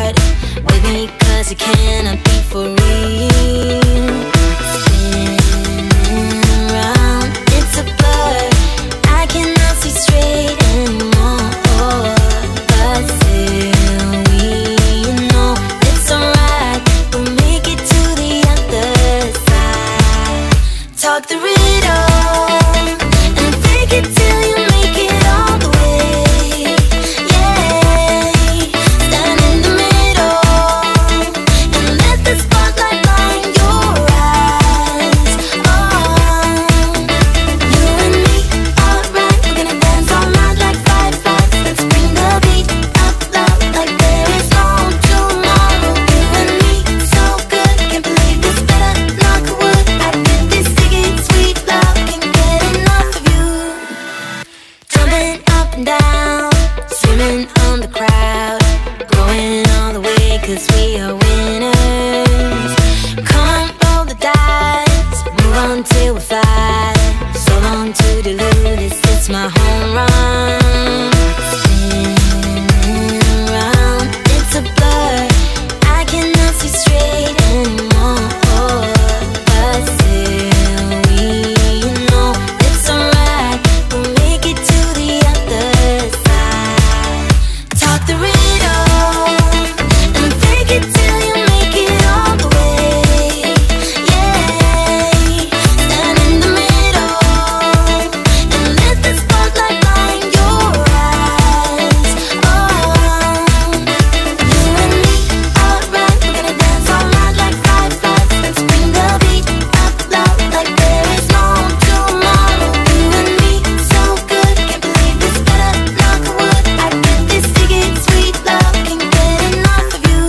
heart with me, 'cause it cannot be for real. Spinning around, it's a blur, I cannot see straight anymore. But still we know it's alright, we'll make it to the other side. Talk the riddle and fake it till you make it all the way. Yeah, stand in the middle and let the spotlight blind your eyes. Oh, you and me, alright, we're gonna dance all night like fireflies. Let's bring the beat up loud like there is no tomorrow. You and me, so good, can't believe this better knock wood. I did this ticket, sweet love, can't get enough of you. Jumping up and down, swimming on the crowd, going all the way 'cause we are winners. Come on, roll the dice, move on till we fly. So long to dilute this, it's my home run. Spinning around, it's a blur, I cannot see straight anymore. But still we know it's alright, we'll make it to the other side. Talk the riddle and fake it till you make it all the way. Yeah, stand in the middle and let the spotlight blind your eyes. Oh, you and me, alright, we're gonna dance all night like fireflies. Let's bring the beat up loud like there is no tomorrow. You and me, so good, can't believe this better knock wood. I did this ticket, sweet love, can't get enough of you.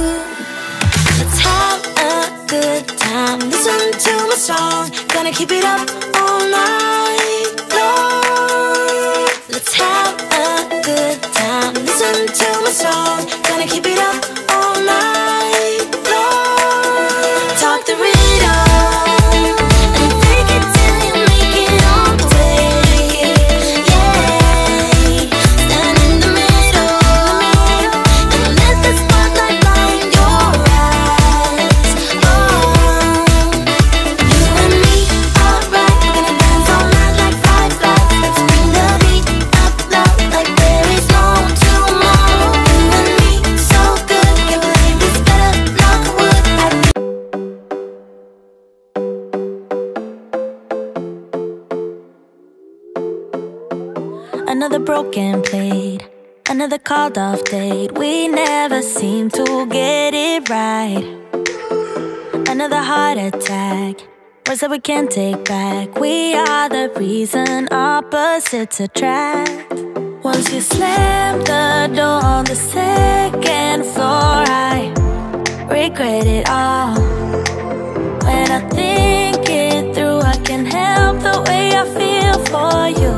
Let's have a good time, listen to my song, gonna keep it up all night long. Let's have a good time, listen to my song, gonna keep it up all night long. Talk the riddle and fake it till you make it all the way. Yeah, stand in the middle and let the spotlight blind your eyes. Oh, you and me, alright, we're gonna dance all night like fireflies. Let's bring the beat up loud like there is no tomorrow. You and me, so good, can't believe this better knock wood. Another broken plate, another called off date. We never seem to get it right. Another heart attack, words that we can't take back. We are the reason opposites attract. Once you slam the door on the second floor, I regret it all. When I think it through, I can't help the way I feel for you.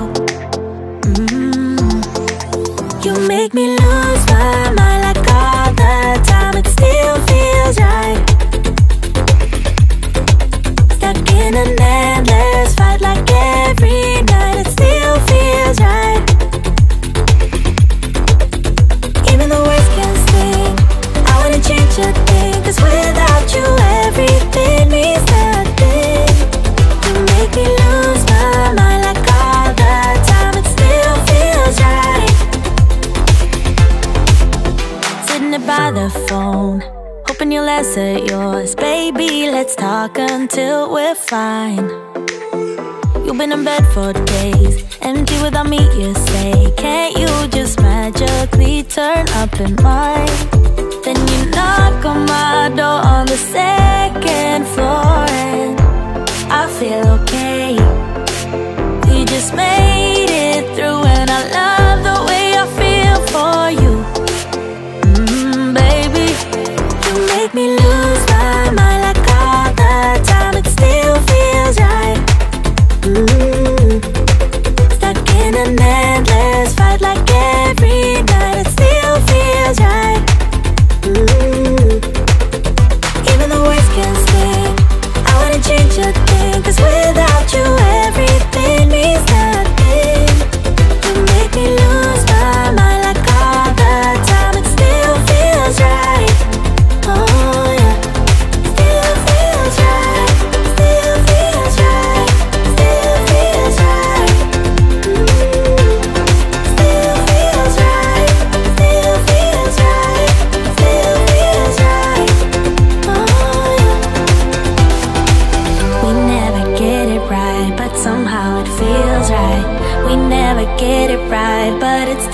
You make me lose my mind like all the time, it still feels right. Stuck in an endless fight like every night, it still feels right. Even the words can sting, I wouldn't change a thing, 'cause without you everything means nothing. You make me lose my mind like all the time, it still feels right. Sitting by the phone, hoping you'll answer yours. Baby, let's talk until we're fine. You've been in bed for days, empty without me, you say. Can't you just magically turn up in mine? Then you knock on my door on the second floor, and I feel okay. We just made it through, and I love the way I feel for you. Baby, you make me lose my mind like all the time, it still feels right. Stuck in an endless fight like every night, it still feels right.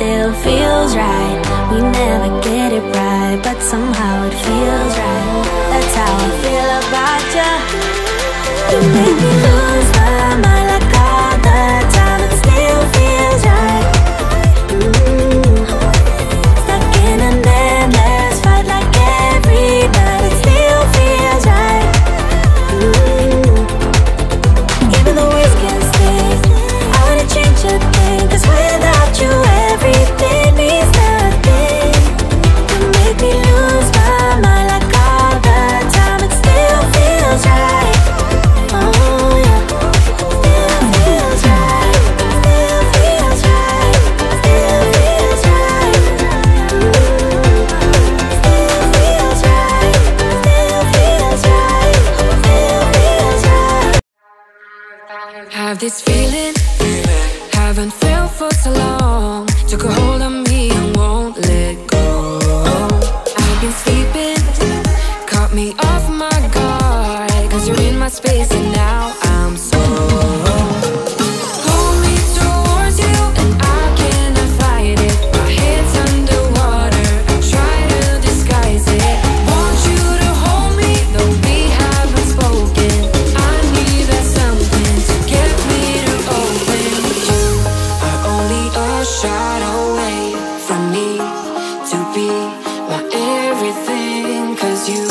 still feels right. We never get it right, but somehow it feels right. That's how I feel about you. You make me lose my mind like all the time. It still feels right. Stuck in an endless fight like every night. It still feels right. Even the words can stay. I wanna change a thing, 'cause without you everything means nothing. You make me lose my mind like all the time. It still feels right. Oh yeah. Still feels right. Still feels right. Still feels right. Still feels right. Still feels right. Still feels right. Have this feeling, haven't felt for so long. Took a hold of me and won't let go. I've been sleeping, caught me off my guard, 'cause you're in my space and now I'm so. Pull me towards you and I cannot fight it. My head's underwater, I try to disguise it. Want you to hold me, though we haven't spoken. I need that something to get me to open. You are only a shot away from me to be my everything, 'cause you